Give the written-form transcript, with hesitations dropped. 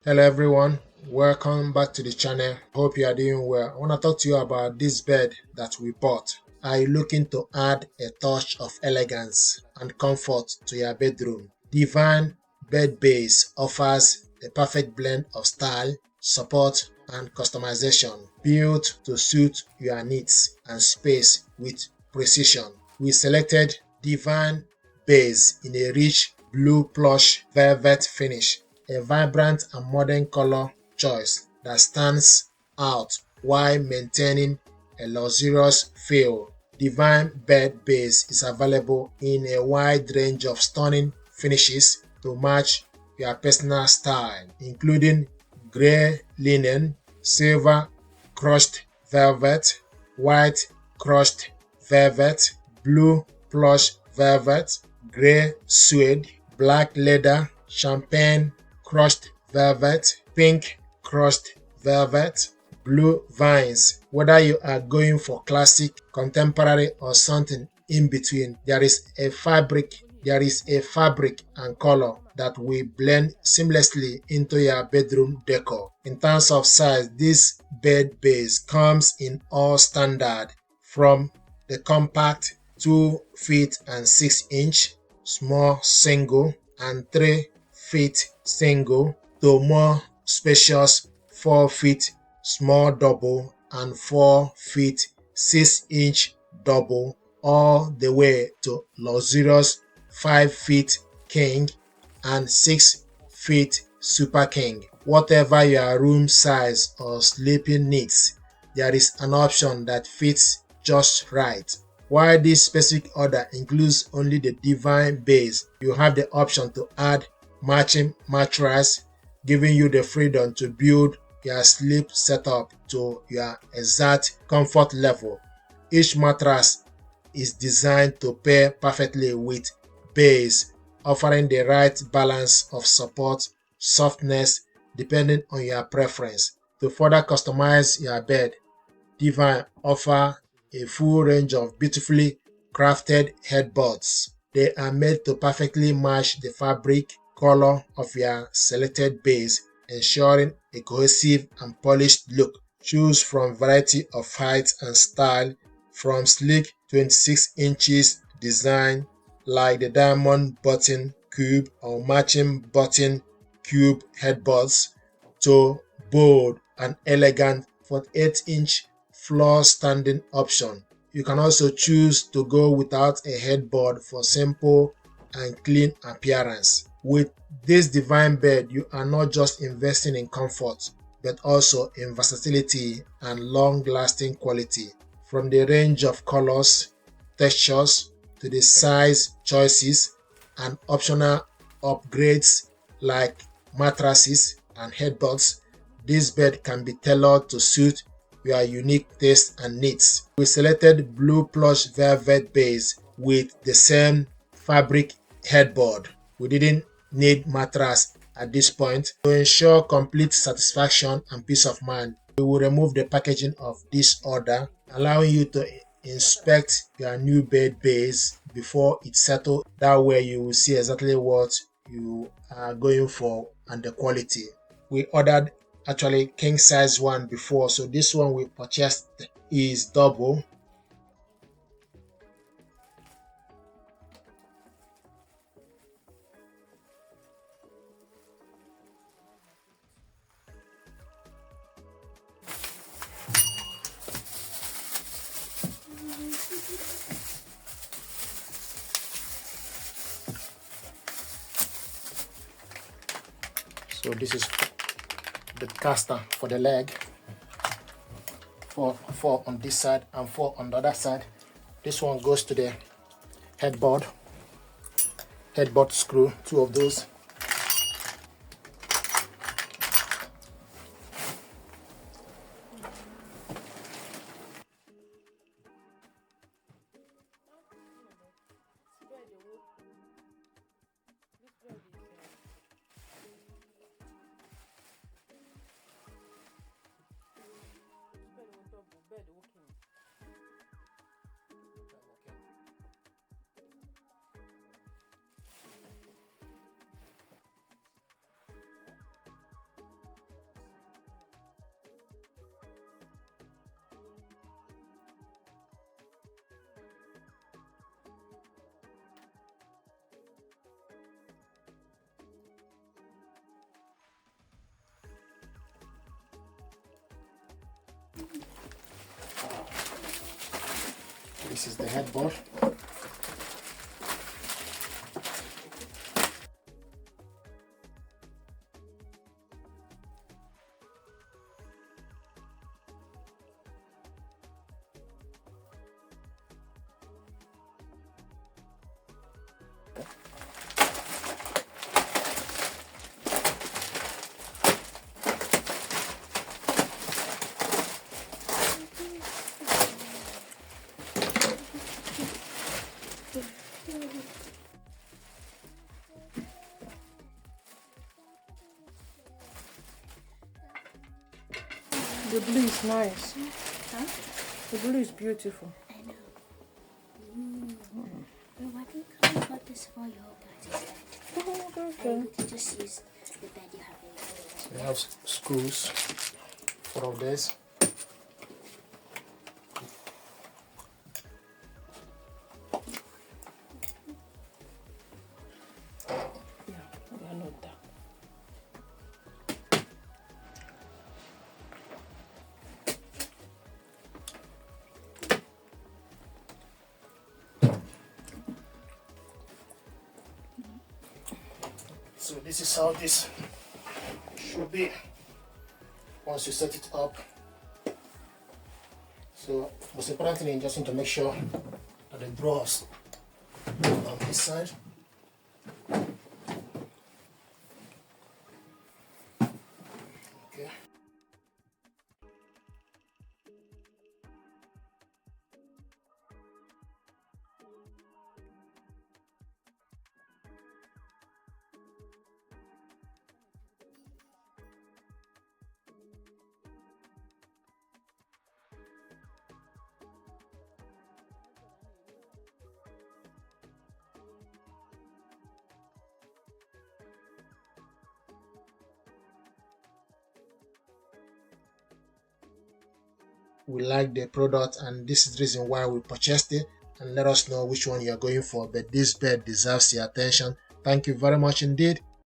Hello everyone, welcome back to the channel. Hope you are doing well. I want to talk to you about this bed that we bought. Are you looking to add a touch of elegance and comfort to your bedroom? Divan Bed Base offers a perfect blend of style, support and customization, built to suit your needs and space with precision. We selected Divan Base in a rich blue plush velvet finish, a vibrant and modern color choice that stands out while maintaining a luxurious feel. Divan Bed Base is available in a wide range of stunning finishes to match your personal style, including gray linen, silver crushed velvet, white crushed velvet, blue plush velvet, gray suede, black leather, champagne crushed velvet, pink crushed velvet, blue Veince. Whether you are going for classic, contemporary or something in between, there is a fabric and color that will blend seamlessly into your bedroom decor. In terms of size, this bed base comes in all standard, from the compact 2 feet and 6 inch small single and 3 feet single to more spacious 4 feet small double and 4 feet 6 inch double, all the way to luxurious 5 feet king and 6 feet super king. Whatever your room size or sleeping needs, there is an option that fits just right. While this specific order includes only the Divan base, you have the option to add matching mattress, giving you the freedom to build your sleep setup to your exact comfort level. Each mattress is designed to pair perfectly with base, offering the right balance of support, softness, depending on your preference. To further customize your bed, Divan offer a full range of beautifully crafted headboards. They are made to perfectly match the fabric color of your selected base, ensuring a cohesive and polished look. Choose from variety of heights and style, from sleek 26 inches design like the diamond button cube or matching button cube headboards to bold and elegant 48-inch floor standing option. You can also choose to go without a headboard for simple and clean appearance. With this Divan bed, you are not just investing in comfort, but also in versatility and long-lasting quality. From the range of colors, textures, to the size choices and optional upgrades like mattresses and headboards, this bed can be tailored to suit your unique taste and needs. We selected Blue Plush Velvet base with the same fabric headboard. We didn't need mattress at this point. To ensure complete satisfaction and peace of mind, we will remove the packaging of this order, allowing you to inspect your new bed base before it settles. That way you will see exactly what you are going for and the quality. We ordered actually king size one before, so this one we purchased is double. So this is the caster for the leg, four on this side and four on the other side. This one goes to the headboard screw, two of those. This is the headboard. The blue is nice. Huh? The blue is beautiful. I know. Well, I think I got this for your guys' bed. Oh, And okay. you can just use the bed you have in here. We have screws for all this. Yeah, I know that. So this is how this should be once you set it up. So most importantly, you just need to make sure that the drawers on this side. Okay. We like the product and this is the reason why we purchased it, and let us know which one you are going for, but this bed deserves your attention. Thank you very much indeed.